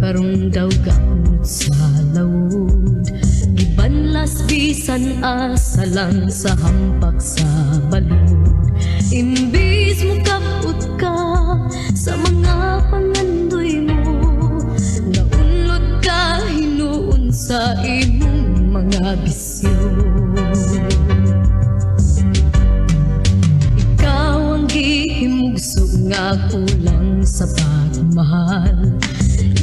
Karong daw gaot sa lawod, gibanlas bisan asa lang sa hampak sa balod. Imbis mo kaput ka sa mga pangandoy mo, naunlod ka hinuon sa imong mga bisyo. Ikaw ang gihimugso nga kulang sa pagmahal,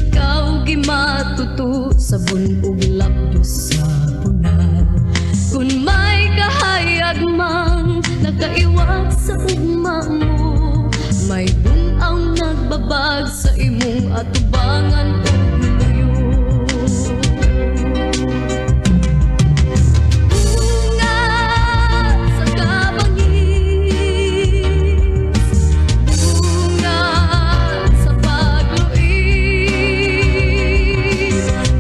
ikaw gimatuto sa bunug lapdos sa punal. Kung may kahayag mang nakaiwag sa ugma mo, may bunaw nagbabag sa imong atubangan o luyo. Bunga sa kabangis, bunga sa pagluis,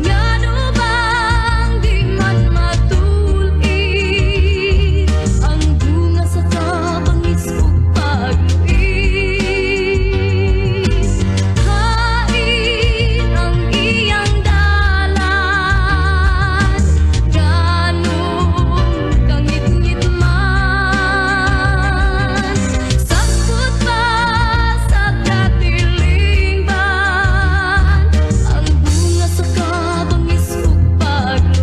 ngano bang di man matulis ang bunga sa kabangis ug pagluis. Hain ang iyang dalan, ganong kangit-ngit man, sakot pa sa katilingban ang bunga sa kabangis ug pagluis.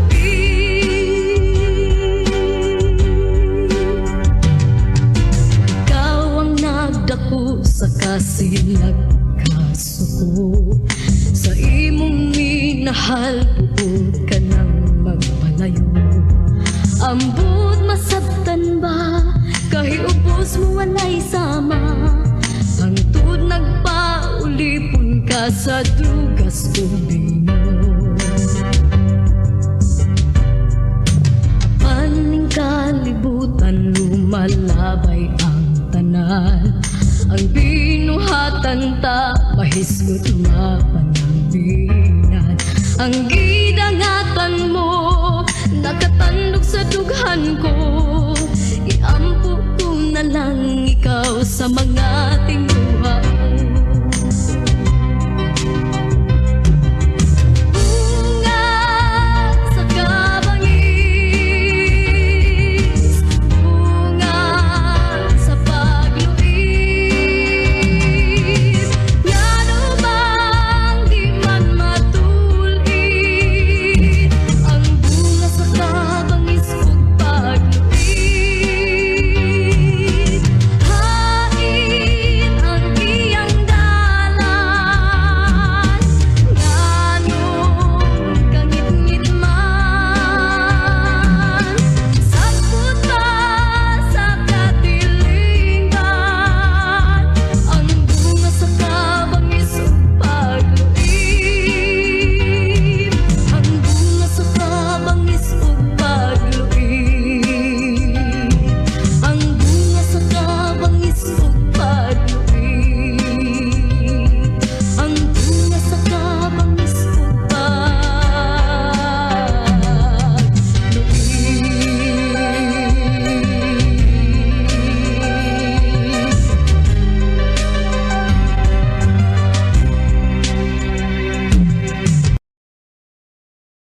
Ikaw ang nagdako sa kasilag kasuko, sa imong minahal buod ka nang magpalayo. Ambot masabtan ba kahiubos mo walay sama, hangtod nagpaulipon ka sa drugas ug bino. Paning kalibutan lumalabay ang tanan, ang binuhatan ta mahisgot mapanambinan. Ang gidangatan mo nakatandog sa dughan ko, iampo ko na lang ikaw sa mga tingin